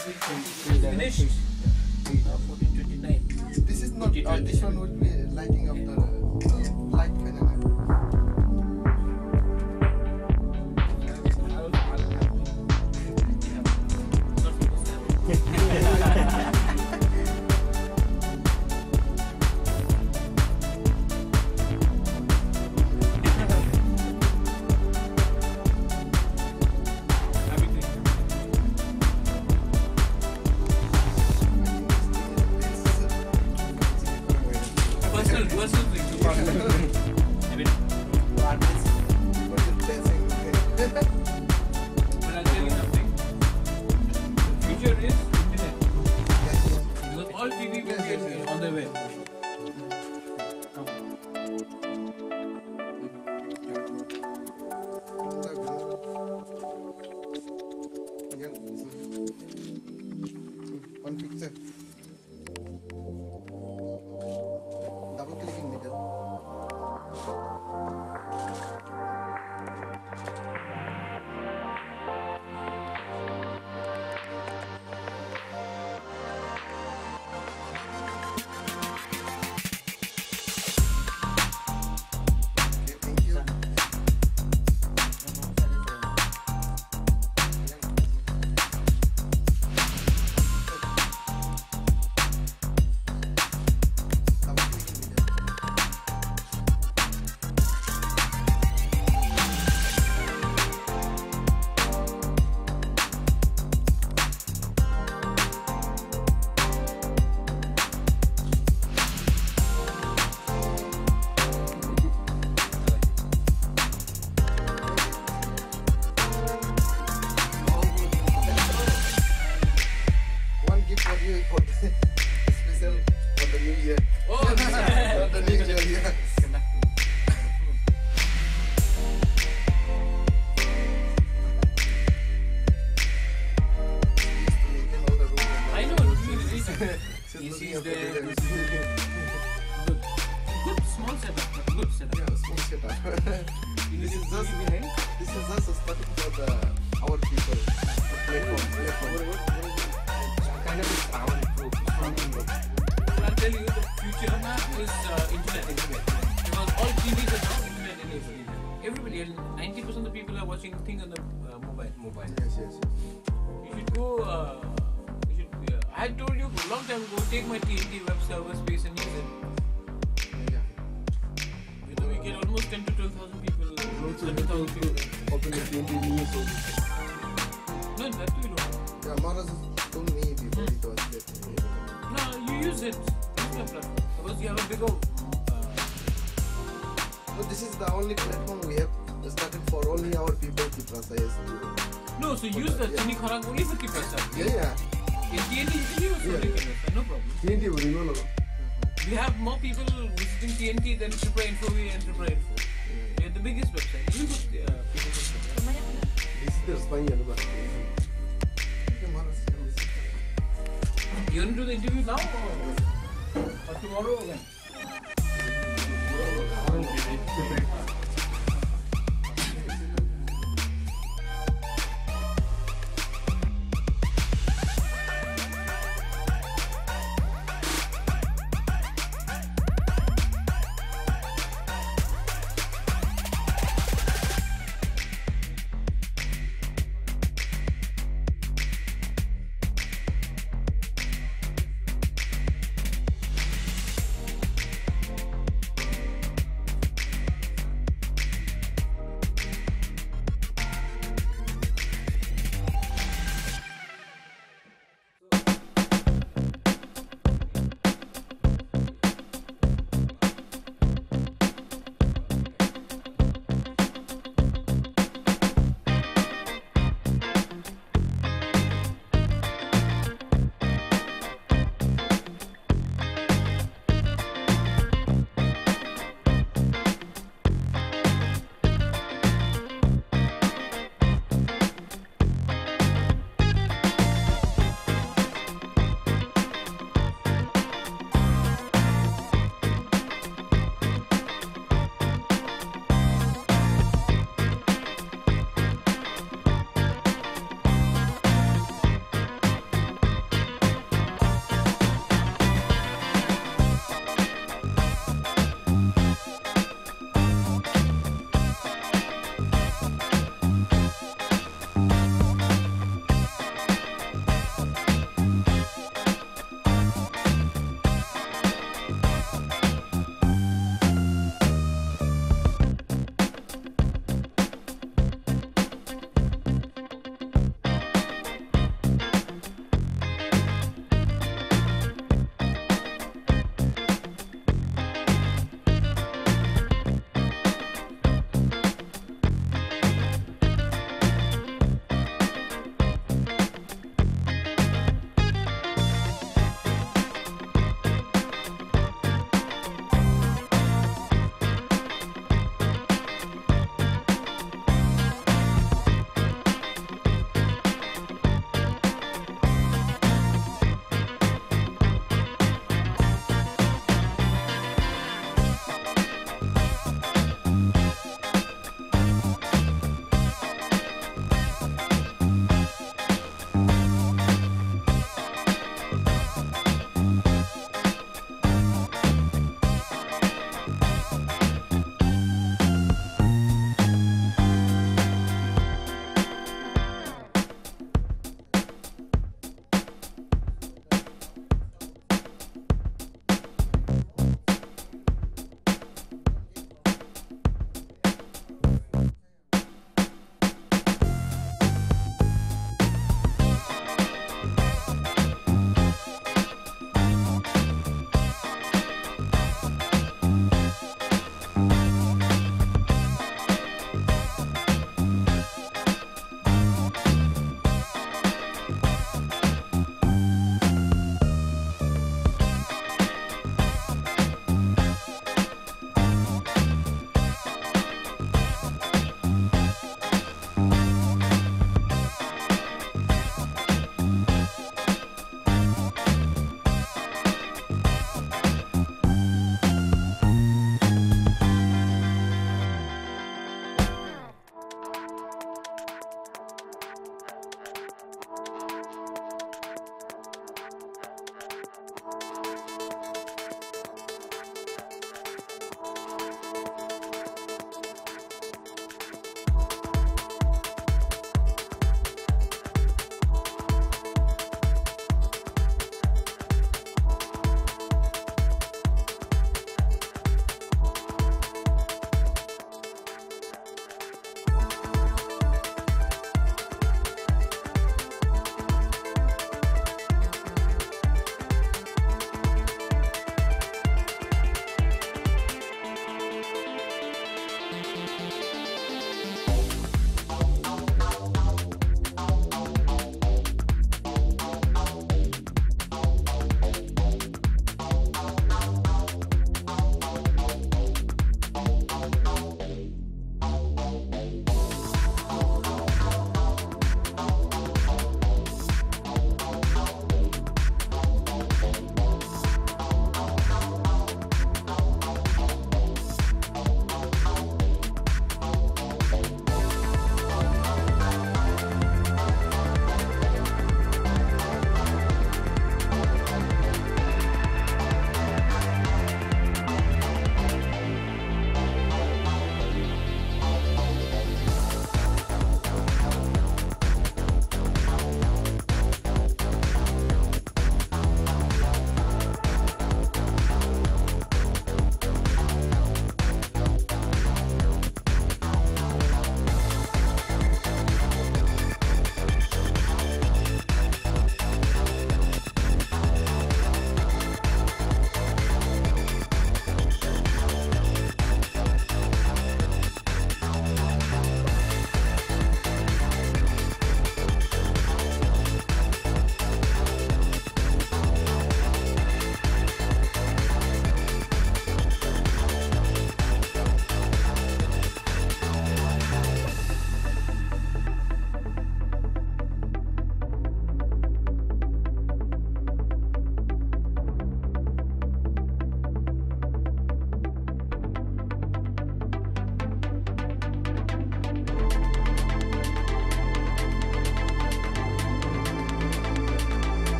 Finished. 14:29. This is not. This one would be lighting up the light kind of. Personal thing. I mean, but I'll tell you something. The future is internet. Because all TV will get on the web. One picture. Double clicking middle. Okay, thank you. Double clicking middle. One gift for you for the special for the new year. Oh, For the new year, yeah. I know. He's She's there. looking Good. Good small setup. But good setup. Yeah, small setup. This is just- behind. This is just a starting for the our people platform. Kind of our group. But I'll tell you, the future is internet everywhere. Because all TVs are now internet enabled. Everybody, 90% of the people are watching things on the mobile. Yes, yes. You should go. I told you a long time ago. Take my TNT web server space and use it. Yeah. You know, we get almost 10 to 12,000 people. 20,000 people. Open the TNT news. No, that too you don't. Yeah, Maharaj told me before it was that. No, you use it. Use my platform because you have a bigger. But this is the only platform we have started for only our people, Kiprasa. Yes. No, so use the Chini Kharang only for Kiprasa. Yeah, yeah. In TNT, you can use only Kiprasa. No problem. TNT will no. We have more people visiting TNT than Tripura Info and Tripura Info. We are the biggest website. You put people website. Visitors buying and what? Okay, Maharaj. You want to do the interview now or tomorrow again?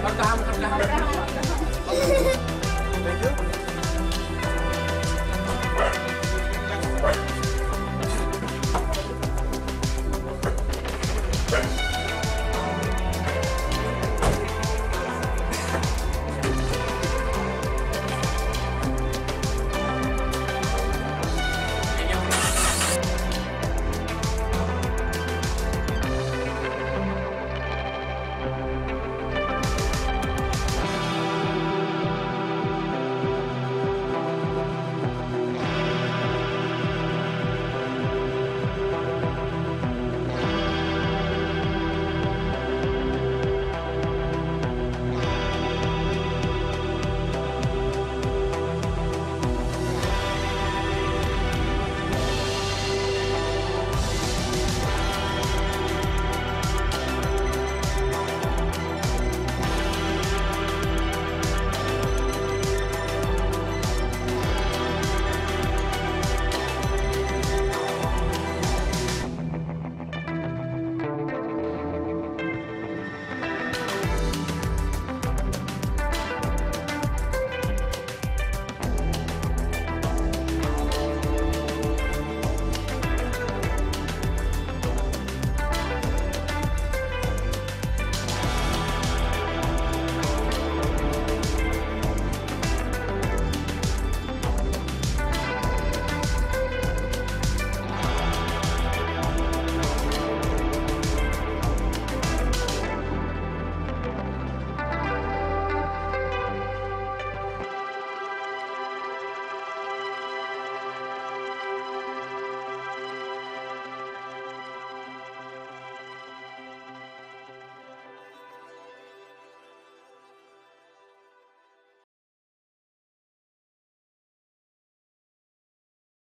Khadka ham.